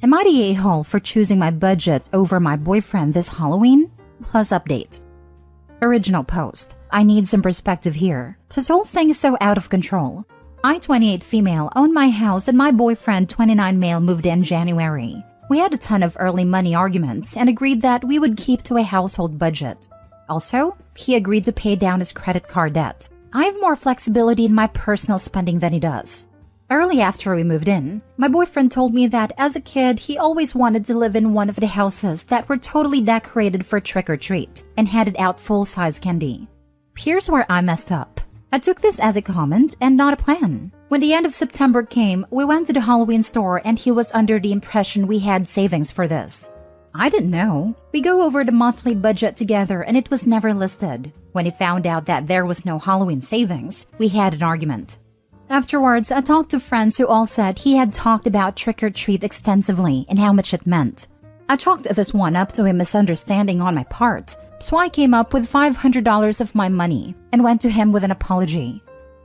Am I the a-hole for choosing my budget over my boyfriend this Halloween? Plus update. Original post. I need some perspective here. This whole thing is so out of control. I, 28 female, own my house and my boyfriend, 29 male, moved in January. We had a ton of early money arguments and agreed that we would keep to a household budget. Also, he agreed to pay down his credit card debt. I have more flexibility in my personal spending than he does. Early after we moved in, my boyfriend told me that as a kid, he always wanted to live in one of the houses that were totally decorated for trick-or-treat and handed out full-size candy. Here's where I messed up. I took this as a comment and not a plan. When the end of September came, we went to the Halloween store and he was under the impression we had savings for this. I didn't know. We go over the monthly budget together and it was never listed. When he found out that there was no Halloween savings, we had an argument. Afterwards, I talked to friends who all said he had talked about trick-or-treat extensively and how much it meant. I chalked this one up to a misunderstanding on my part, so I came up with $500 of my money and went to him with an apology.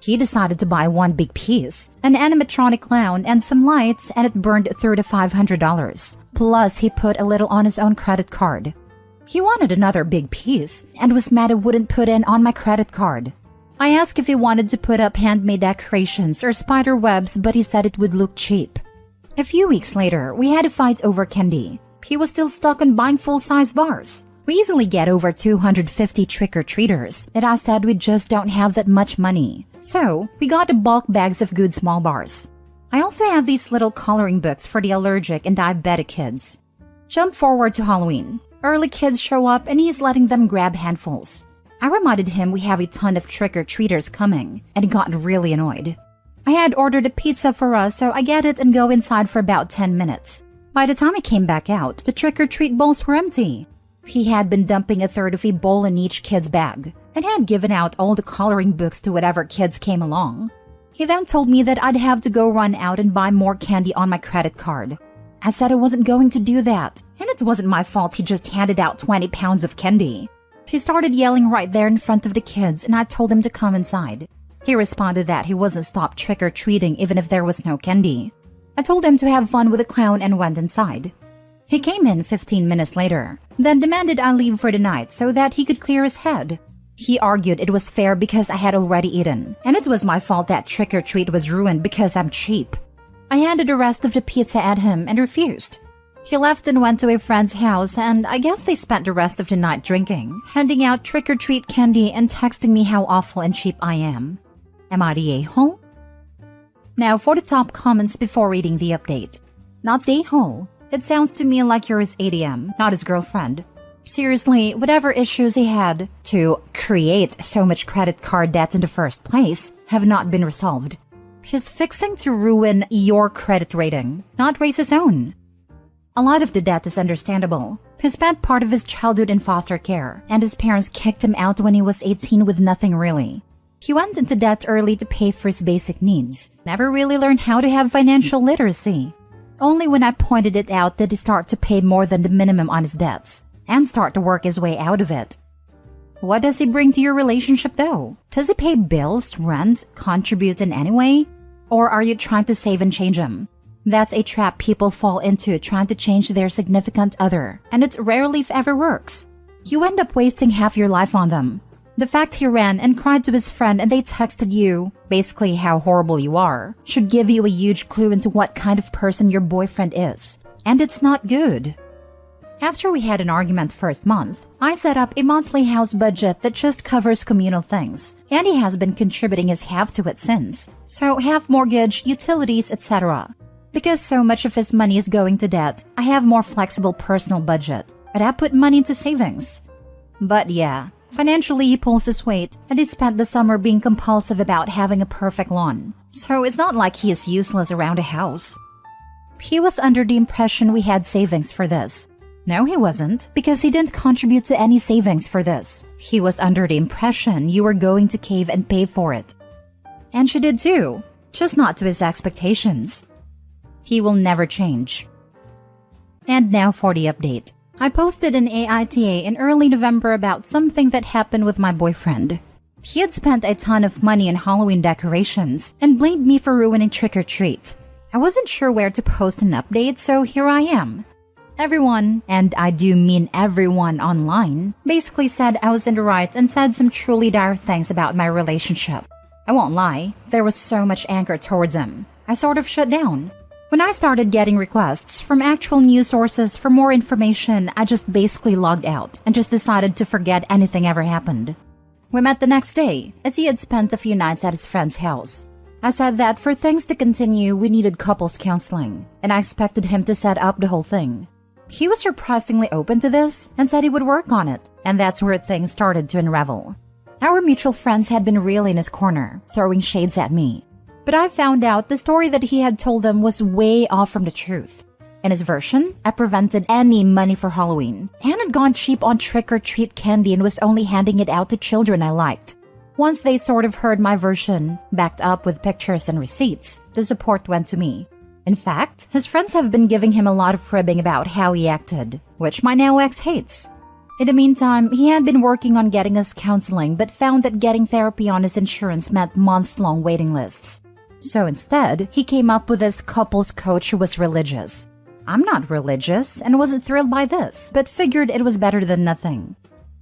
He decided to buy one big piece, an animatronic clown and some lights, and it burned through the $500. Plus, he put a little on his own credit card. He wanted another big piece and was mad I wouldn't put in on my credit card. I asked if he wanted to put up handmade decorations or spider webs, but he said it would look cheap. A few weeks later, we had a fight over candy. He was still stuck on buying full-size bars. We easily get over 250 trick-or-treaters, and I said we just don't have that much money. So, we got the bulk bags of good small bars. I also have these little coloring books for the allergic and diabetic kids. Jump forward to Halloween. Early kids show up and he's letting them grab handfuls. I reminded him we have a ton of trick-or-treaters coming, and he got really annoyed. I had ordered a pizza for us, so I get it and go inside for about 10 minutes. By the time I came back out, the trick-or-treat bowls were empty. He had been dumping a third of a bowl in each kid's bag, and had given out all the coloring books to whatever kids came along. He then told me that I'd have to go run out and buy more candy on my credit card. I said I wasn't going to do that, and it wasn't my fault he just handed out 20 pounds of candy. He started yelling right there in front of the kids, and I told him to come inside. He responded that he wasn't stopped trick-or-treating even if there was no candy. I told him to have fun with the clown and went inside. He came in 15 minutes later, then demanded I leave for the night so that he could clear his head. He argued it was fair because I had already eaten, and it was my fault that trick-or-treat was ruined because I'm cheap. I handed the rest of the pizza at him and refused. He left and went to a friend's house, and I guess they spent the rest of the night drinking, handing out trick-or-treat candy and texting me how awful and cheap I am. Am I the a-hole? Now for the top comments before reading the update. Not the a-hole. It sounds to me like you're his ATM, not his girlfriend. Seriously, whatever issues he had to create so much credit card debt in the first place have not been resolved. He's fixing to ruin your credit rating, not raise his own. A lot of the debt is understandable. He spent part of his childhood in foster care, and his parents kicked him out when he was 18 with nothing really. He went into debt early to pay for his basic needs, never really learned how to have financial literacy. Only when I pointed it out did he start to pay more than the minimum on his debts, and start to work his way out of it. What does he bring to your relationship though? Does he pay bills, rent, contribute in any way? Or are you trying to save and change him? That's a trap people fall into trying to change their significant other, and it rarely if ever works. You end up wasting half your life on them. The fact he ran and cried to his friend and they texted you, basically how horrible you are, should give you a huge clue into what kind of person your boyfriend is. And it's not good. After we had an argument first month, I set up a monthly house budget that just covers communal things, and he has been contributing his half to it since. So half mortgage, utilities, etc. Because so much of his money is going to debt, I have more flexible personal budget, and I put money into savings. But yeah, financially he pulls his weight, and he spent the summer being compulsive about having a perfect lawn. So it's not like he is useless around a house. He was under the impression we had savings for this. No, he wasn't, because he didn't contribute to any savings for this. He was under the impression you were going to cave and pay for it. And she did too, just not to his expectations. He will never change. And now for the update. I posted an AITA in early November about something that happened with my boyfriend. He had spent a ton of money on Halloween decorations and blamed me for ruining trick-or-treat. I wasn't sure where to post an update, so here I am. Everyone, and I do mean everyone online, basically said I was in the right and said some truly dire things about my relationship. I won't lie, there was so much anger towards him. I sort of shut down. When I started getting requests from actual news sources for more information, I just basically logged out and just decided to forget anything ever happened. We met the next day, as he had spent a few nights at his friend's house. I said that for things to continue, we needed couples counseling, and I expected him to set up the whole thing. He was surprisingly open to this and said he would work on it, and that's where things started to unravel. Our mutual friends had been really in his corner, throwing shades at me. But I found out the story that he had told them was way off from the truth. In his version, I prevented any money for Halloween and had gone cheap on trick-or-treat candy and was only handing it out to children I liked. Once they sort of heard my version, backed up with pictures and receipts, the support went to me. In fact, his friends have been giving him a lot of cribbing about how he acted, which my now ex hates. In the meantime, he had been working on getting us counseling but found that getting therapy on his insurance meant months-long waiting lists. So instead, he came up with this couples coach who was religious. I'm not religious and wasn't thrilled by this, but figured it was better than nothing.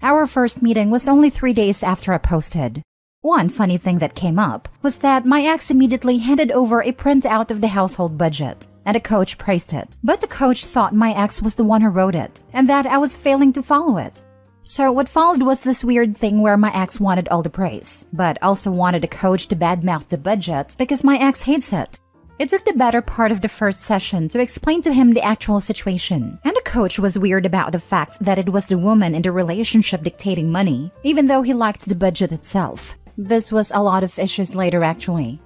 Our first meeting was only 3 days after I posted. One funny thing that came up was that my ex immediately handed over a printout of the household budget, and the coach praised it. But the coach thought my ex was the one who wrote it, and that I was failing to follow it. So what followed was this weird thing where my ex wanted all the praise, but also wanted the coach to badmouth the budget because my ex hates it. It took the better part of the first session to explain to him the actual situation, and the coach was weird about the fact that it was the woman in the relationship dictating money, even though he liked the budget itself. This was a lot of issues later, actually.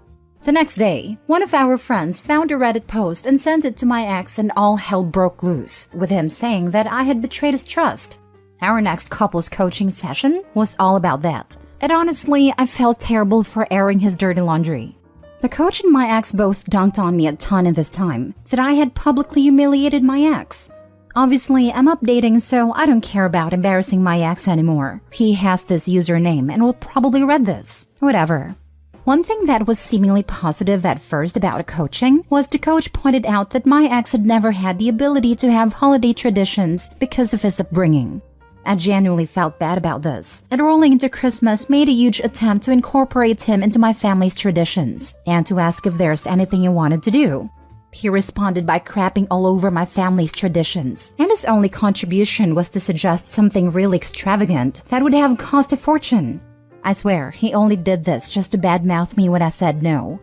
The next day, one of our friends found a Reddit post and sent it to my ex, and all hell broke loose, with him saying that I had betrayed his trust. Our next couples coaching session was all about that, and honestly, I felt terrible for airing his dirty laundry. The coach and my ex both dunked on me a ton in this time, that I had publicly humiliated my ex. Obviously, I'm updating, so I don't care about embarrassing my ex anymore. He has this username and will probably read this. Whatever. One thing that was seemingly positive at first about the coaching was the coach pointed out that my ex had never had the ability to have holiday traditions because of his upbringing. I genuinely felt bad about this, and rolling into Christmas made a huge attempt to incorporate him into my family's traditions and to ask if there's anything he wanted to do. He responded by crapping all over my family's traditions, and his only contribution was to suggest something really extravagant that would have cost a fortune. I swear, he only did this just to badmouth me when I said no.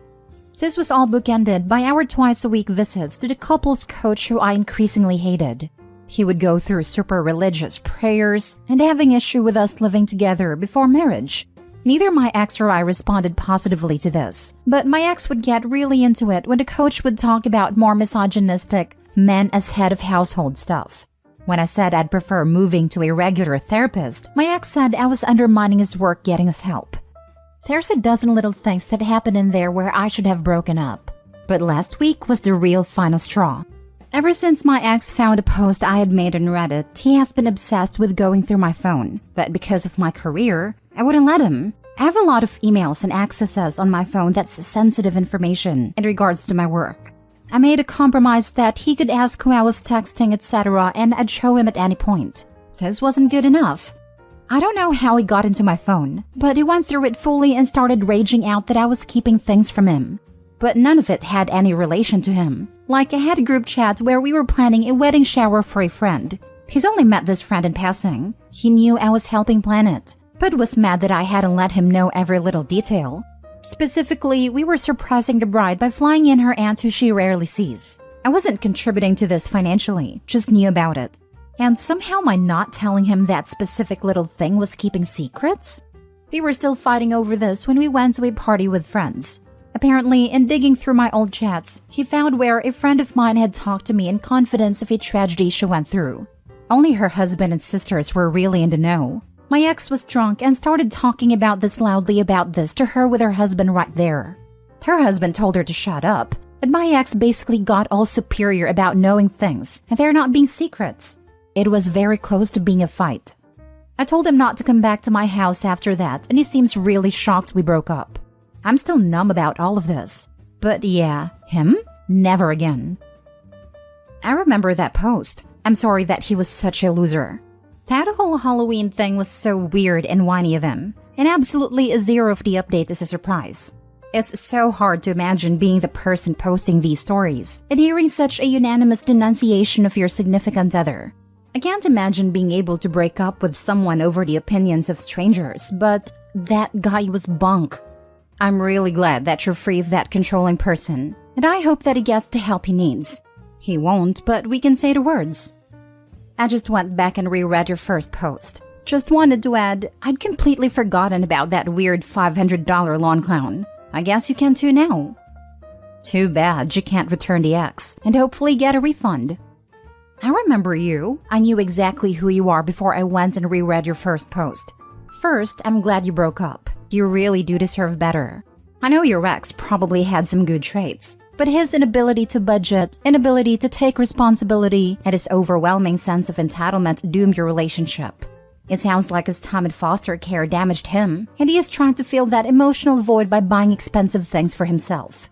This was all bookended by our twice-a-week visits to the couples coach who I increasingly hated. He would go through super religious prayers and having issue with us living together before marriage. Neither my ex or I responded positively to this, but my ex would get really into it when the coach would talk about more misogynistic men as head of household stuff. When I said I'd prefer moving to a regular therapist, my ex said I was undermining his work getting us help. There's a dozen little things that happened in there where I should have broken up. But last week was the real final straw. Ever since my ex found a post I had made on Reddit, he has been obsessed with going through my phone. But because of my career, I wouldn't let him. I have a lot of emails and accesses on my phone that's sensitive information in regards to my work. I made a compromise that he could ask who I was texting, etc., and I'd show him at any point. This wasn't good enough. I don't know how he got into my phone, but he went through it fully and started raging out that I was keeping things from him. But none of it had any relation to him. Like, I had a group chat where we were planning a wedding shower for a friend. He's only met this friend in passing. He knew I was helping plan it, but was mad that I hadn't let him know every little detail. Specifically, we were surprising the bride by flying in her aunt who she rarely sees. I wasn't contributing to this financially, just knew about it. And somehow my not telling him that specific little thing was keeping secrets? We were still fighting over this when we went to a party with friends. Apparently, in digging through my old chats, he found where a friend of mine had talked to me in confidence of a tragedy she went through. Only her husband and sisters were really in the know. My ex was drunk and started talking about this loudly to her with her husband right there. Her husband told her to shut up, but my ex basically got all superior about knowing things and there not being secrets. It was very close to being a fight. I told him not to come back to my house after that, and he seems really shocked we broke up. I'm still numb about all of this. But yeah, him? Never again. I remember that post. I'm sorry that he was such a loser. That whole Halloween thing was so weird and whiny of him, and absolutely a zero of the update is a surprise. It's so hard to imagine being the person posting these stories and hearing such a unanimous denunciation of your significant other. I can't imagine being able to break up with someone over the opinions of strangers, but that guy was bunk. I'm really glad that you're free of that controlling person, and I hope that he gets the help he needs. He won't, but we can say the words. I just went back and reread your first post. Just wanted to add, I'd completely forgotten about that weird $500 lawn clown. I guess you can too now. Too bad you can't return the ex and hopefully get a refund. I remember you. I knew exactly who you are before I went and reread your first post. First, I'm glad you broke up. You really do deserve better. I know your ex probably had some good traits, but his inability to budget, inability to take responsibility, and his overwhelming sense of entitlement doomed your relationship. It sounds like his time in foster care damaged him, and he is trying to fill that emotional void by buying expensive things for himself.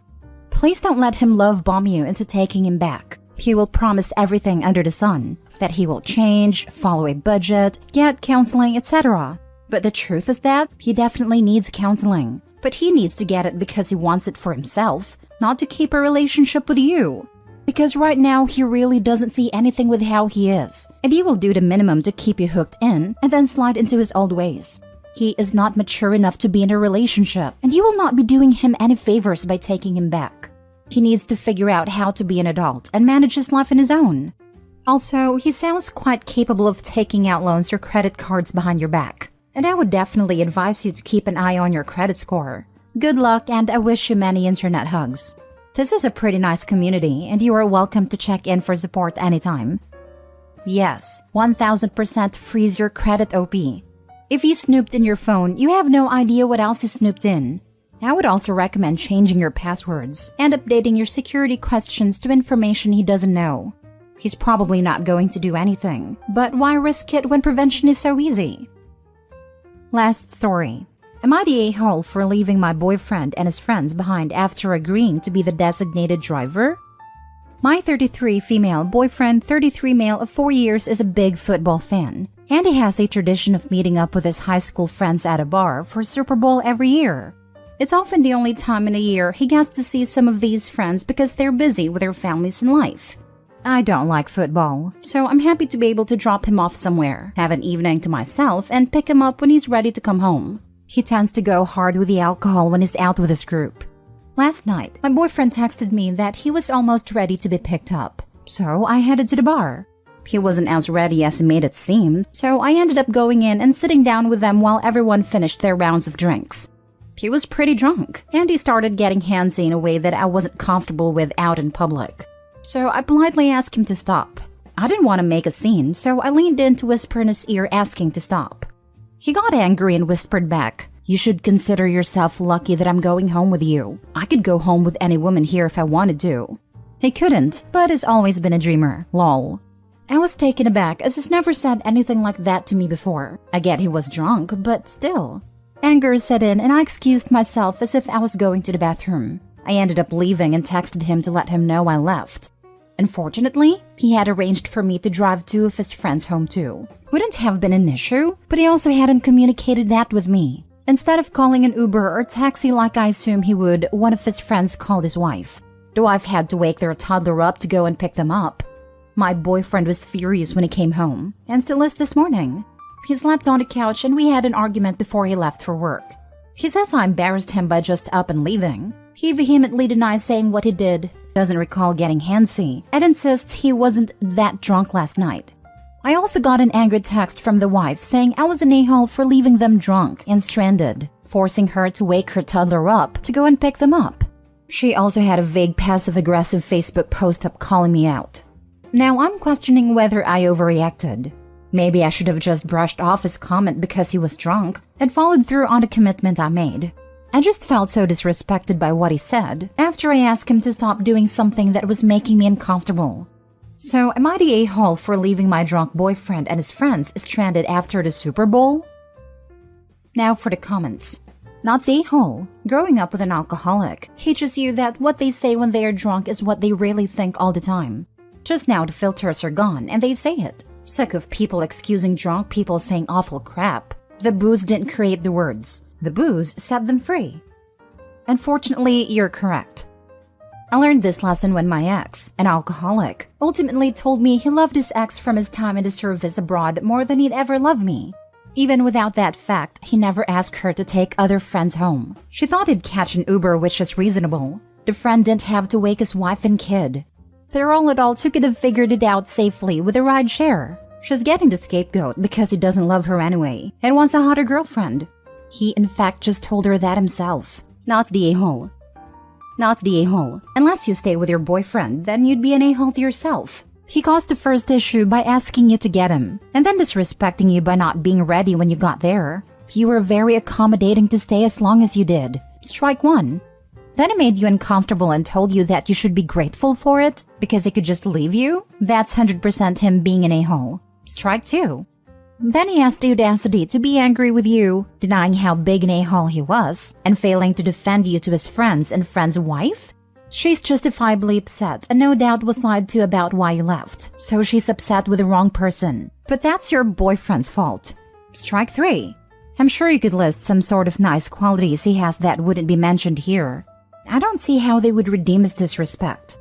Please don't let him love bomb you into taking him back. He will promise everything under the sun, that he will change, follow a budget, get counseling, etc. But the truth is that he definitely needs counseling, but he needs to get it because he wants it for himself, not to keep a relationship with you. Because right now, he really doesn't see anything with how he is, and he will do the minimum to keep you hooked in and then slide into his old ways. He is not mature enough to be in a relationship, and you will not be doing him any favors by taking him back. He needs to figure out how to be an adult and manage his life on his own. Also, he sounds quite capable of taking out loans or credit cards behind your back, and I would definitely advise you to keep an eye on your credit score. Good luck, and I wish you many internet hugs. This is a pretty nice community, and you are welcome to check in for support anytime. Yes, 1000% freeze your credit OP. If he snooped in your phone, you have no idea what else he snooped in. I would also recommend changing your passwords and updating your security questions to information he doesn't know. He's probably not going to do anything, but why risk it when prevention is so easy? Last story. Am I the a-hole for leaving my boyfriend and his friends behind after agreeing to be the designated driver? My 33 female boyfriend, 33 male of 4 years, is a big football fan, and he has a tradition of meeting up with his high school friends at a bar for Super Bowl every year. It's often the only time in a year he gets to see some of these friends because they're busy with their families and life. I don't like football, so I'm happy to be able to drop him off somewhere, have an evening to myself, and pick him up when he's ready to come home. He tends to go hard with the alcohol when he's out with his group. Last night, my boyfriend texted me that he was almost ready to be picked up, so I headed to the bar. He wasn't as ready as he made it seem, so I ended up going in and sitting down with them while everyone finished their rounds of drinks. He was pretty drunk, and he started getting handsy in a way that I wasn't comfortable with out in public. So I politely asked him to stop. I didn't want to make a scene, so I leaned in to whisper in his ear asking to stop. He got angry and whispered back, "You should consider yourself lucky that I'm going home with you. I could go home with any woman here if I wanted to." He couldn't, but has always been a dreamer, lol. I was taken aback as he's never said anything like that to me before. I get he was drunk, but still. Anger set in and I excused myself as if I was going to the bathroom. I ended up leaving and texted him to let him know I left. Unfortunately, he had arranged for me to drive 2 of his friends home too. Wouldn't have been an issue, but he also hadn't communicated that with me. Instead of calling an Uber or taxi like I assume he would, one of his friends called his wife. The wife had to wake their toddler up to go and pick them up. My boyfriend was furious when he came home, and still is this morning. He slept on the couch and we had an argument before he left for work. He says I embarrassed him by just up and leaving. He vehemently denies saying what he did, doesn't recall getting handsy, and insists he wasn't that drunk last night. I also got an angry text from the wife saying I was an a-hole for leaving them drunk and stranded, forcing her to wake her toddler up to go and pick them up. She also had a vague passive-aggressive Facebook post up calling me out. Now I'm questioning whether I overreacted. Maybe I should have just brushed off his comment because he was drunk and followed through on the commitment I made. I just felt so disrespected by what he said after I asked him to stop doing something that was making me uncomfortable. So am I the a-hole for leaving my drunk boyfriend and his friends stranded after the Super Bowl? Now for the comments. Not the a-hole. Growing up with an alcoholic teaches you that what they say when they are drunk is what they really think all the time. Just now the filters are gone and they say it. Sick of people excusing drunk people saying awful crap. The booze didn't create the words. The booze set them free. Unfortunately, you're correct. I learned this lesson when my ex, an alcoholic, ultimately told me he loved his ex from his time in the service abroad more than he'd ever loved me. Even without that fact, he never asked her to take other friends home. She thought he'd catch an Uber, which is reasonable. The friend didn't have to wake his wife and kid. They're all adults who could have figured it out safely with a ride share. She's getting the scapegoat because he doesn't love her anyway and wants a hotter girlfriend. He, in fact, just told her that himself. Not the a-hole. Not the a-hole. Unless you stay with your boyfriend, then you'd be an a-hole to yourself. He caused the first issue by asking you to get him, and then disrespecting you by not being ready when you got there. You were very accommodating to stay as long as you did. Strike one. Then he made you uncomfortable and told you that you should be grateful for it because he could just leave you. That's 100% him being an a-hole. Strike two. Then he asked the audacity to be angry with you, denying how big an a-hole he was, and failing to defend you to his friends and friend's wife? She's justifiably upset and no doubt was lied to about why you left, so she's upset with the wrong person. But that's your boyfriend's fault. Strike three. I'm sure you could list some sort of nice qualities he has that wouldn't be mentioned here. I don't see how they would redeem his disrespect.